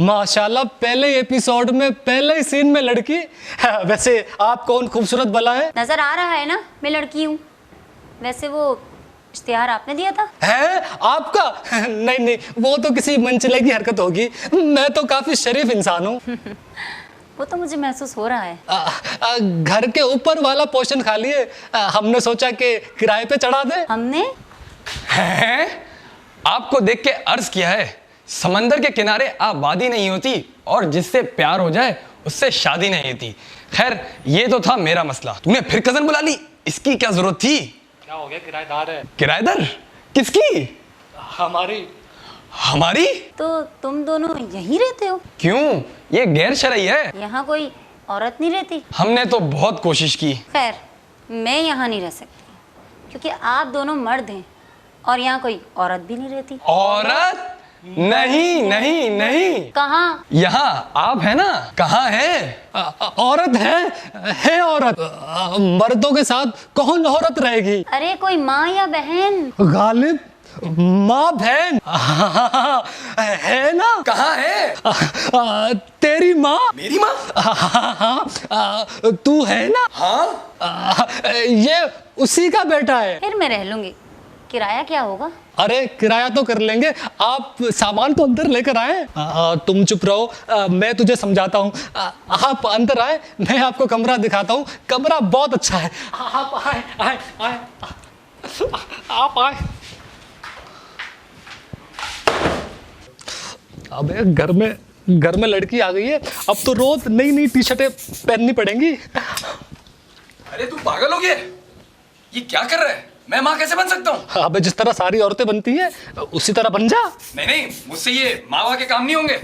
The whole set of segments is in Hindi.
माशाल्लाह, पहले एपिसोड में पहले ही सीन में लड़की। वैसे आप कौन खूबसूरत बला है? नजर आ रहा है ना मैं लड़की हूँ। वैसे वो इश्तिहार आपने दिया था? है आपका? नहीं नहीं, वो तो किसी मनचले की हरकत होगी। मैं तो काफी शरीफ इंसान हूँ। वो तो मुझे महसूस हो रहा है। घर के ऊपर वाला पोर्शन खाली है, हमने सोचा कि किराए पे चढ़ा दे। हमने हैं? आपको देख के अर्ज किया है, समंदर के किनारे आबादी नहीं होती और जिससे प्यार हो जाए उससे शादी नहीं होती। खैर, ये तो था मेरा मसला। तूने फिर कजन बुला ली, इसकी क्या जरूरत थी? क्या हो गया? किराएदार है। किराएदार? किसकी? हमारी। हमारी? तो तुम दोनों यहीं रहते हो? क्यों? ये गैर शरई है। यहाँ कोई औरत नहीं रहती? हमने तो बहुत कोशिश की। खैर, मैं यहाँ नहीं रह सकती क्योंकि आप दोनों मर्द हैं और यहाँ कोई औरत भी नहीं रहती। औरत? नहीं नहीं नहीं। कहाँ? यहाँ आप है ना? कहाँ है? औरत है औरत। मर्दों के साथ कौन औरत रहेगी? अरे कोई माँ या बहन? गालिब, माँ बहन है ना? कहाँ है? तेरी माँ। मेरी माँ? तू है ना? हाँ। ये उसी का बेटा है। फिर मैं रह लूंगी। किराया क्या होगा? अरे किराया तो कर लेंगे, आप सामान तो अंदर लेकर आए। तुम चुप रहो, मैं तुझे समझाता हूँ। आप अंदर आए, मैं आपको कमरा दिखाता हूँ। कमरा बहुत अच्छा है। आप आए आए आए, आप आए। अबे घर में लड़की आ गई है, अब तो रोज नई नई टी शर्टें पहननी पड़ेंगी। अरे तू पागल हो गया? ये क्या कर रहा है? मैं माँ कैसे बन सकता हूँ? अबे जिस तरह सारी औरतें बनती हैं उसी तरह बन जा। नहीं नहीं, मुझसे ये माँ के काम नहीं होंगे।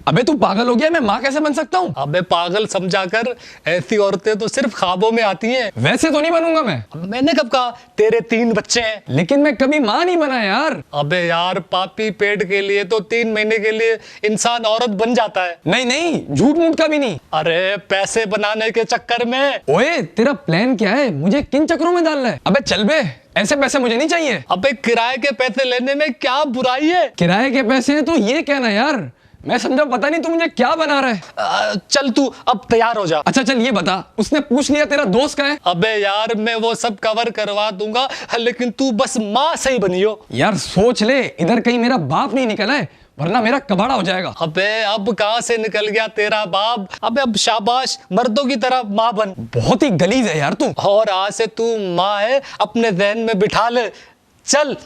अबे तू पागल हो गया? मैं माँ कैसे बन सकता हूँ? अबे पागल समझा कर, ऐसी औरतें तो सिर्फ ख्वाबों में आती हैं। वैसे तो नहीं बनूंगा मैं। मैंने कब कहा? तेरे 3 बच्चे हैं। लेकिन मैं कभी माँ नहीं बना यार। अबे यार, पापी पेट के लिए तो 3 महीने के लिए इंसान औरत बन जाता है। नहीं नहीं, झूठ मूठ का भी नहीं। अरे पैसे बनाने के चक्कर में। ओए, तेरा प्लान क्या है? मुझे किन चक्करों में डालना है? अबे चल बे, ऐसे पैसे मुझे नहीं चाहिए। अबे किराए के पैसे लेने में क्या बुराई है? किराए के पैसे हैं तो ये कहना यार। मैं समझा, पता नहीं तू मुझे क्या बना रहा है। चल तू अब तैयार हो जा। अच्छा चल ये बता, उसने पूछ लिया तेरा दोस्त का है? अबे यार, मैं वो सब कवर करवा दूंगा, लेकिन तू बस माँ सही बनियो। यार सोच ले, इधर कहीं मेरा बाप नहीं निकला है, वरना मेरा कबाड़ा हो जाएगा। अबे अब कहां से निकल गया तेरा बाप? अबे अब शाबाश, मर्दों की तरह माँ बन। बहुत ही गलीज है यार तू। और आज से तू माँ है, अपने ज़हन में बिठा ले। चल।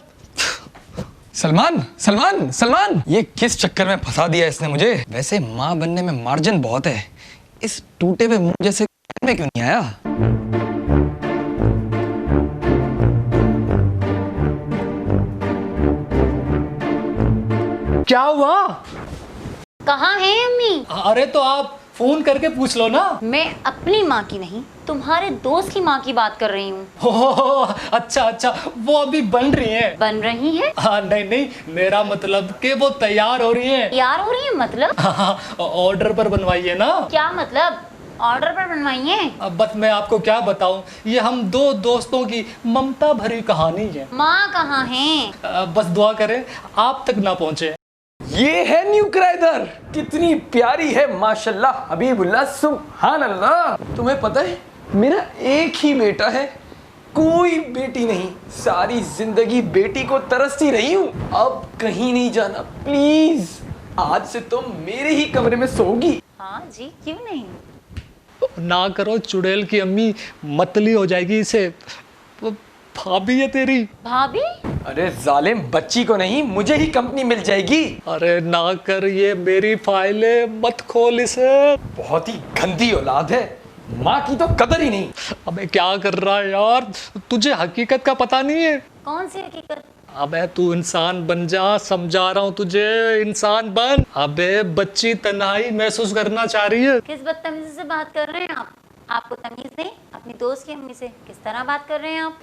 सलमान सलमान सलमान, ये किस चक्कर में फंसा दिया इसने मुझे? वैसे माँ बनने में मार्जिन बहुत है, इस टूटे हुए मुंह जैसे में क्यों नहीं आया? क्या हुआ? कहाँ है अम्मी? अरे तो आप फोन करके पूछ लो ना। मैं अपनी माँ की नहीं, तुम्हारे दोस्त की माँ की बात कर रही हूँ। अच्छा अच्छा, वो अभी बन रही हैं। बन रही है? हाँ नहीं नहीं, मेरा मतलब कि वो तैयार हो रही हैं। तैयार हो रही है मतलब? ऑर्डर पर बनवाइए ना। क्या मतलब? ऑर्डर पर बनवाइए? अब बस मैं आपको क्या बताऊं, ये हम 2 दोस्तों की ममता भरी कहानी है। माँ कहाँ है? बस दुआ करें आप तक ना पहुंचे। ये है न्यू किराएदार, कितनी प्यारी है माशाल्लाह, हबीबुल्लाह, सुभान अल्लाह। तुम्हें पता है मेरा एक ही बेटा है, कोई बेटी नहीं। सारी जिंदगी बेटी को तरसती रही हूँ, अब कहीं नहीं जाना प्लीज। आज से तुम मेरे ही कमरे में सोओगी। हाँ जी, क्यों नहीं? ना करो, चुड़ैल की अम्मी मतली हो जाएगी इसे। वो भाभी है तेरी। भाभी? अरे जालिम, बच्ची को नहीं मुझे ही कंपनी मिल जाएगी। अरे ना कर, ये मेरी फाइल है, मत खोल इसे। बहुत ही गंदी औलाद है, माँ की तो कदर ही नहीं। अबे क्या कर रहा है यार, तुझे हकीकत का पता नहीं है। कौन सी हकीकत? अबे तू इंसान बन जा, समझा रहा हूँ तुझे, इंसान बन। अबे बच्ची तन्हाई महसूस करना चाह रही है। किस बदतमीजी से बात कर रहे हैं आप? आपको तमीज नहीं? अपनी दोस्त की अम्मी से किस तरह बात कर रहे हैं आप?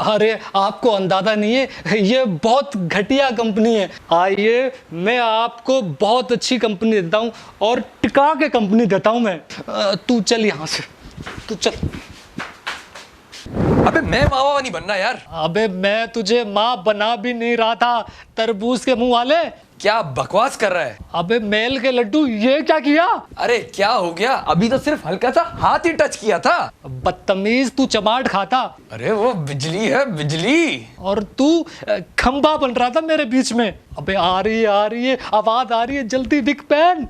अरे आपको अंदाजा नहीं है, ये बहुत घटिया कंपनी है। आइए, मैं आपको बहुत अच्छी कंपनी देता हूँ और टिका के कंपनी देता हूँ मैं। तू चल यहाँ से, तू चल। अबे मैं मावा नहीं बनना यार। अबे मैं तुझे माँ बना भी नहीं रहा था, तरबूज के मुंह वाले। क्या बकवास कर रहा है? अबे मेल के लड्डू, ये क्या किया? अरे क्या हो गया, अभी तो सिर्फ हल्का सा हाथ ही टच किया था। बदतमीज, तू चमाट खाता अरे वो बिजली है, बिजली। और तू खंबा बन रहा था मेरे बीच में। अबे आ रही है आवाज आ रही है, जल्दी दिख पहन।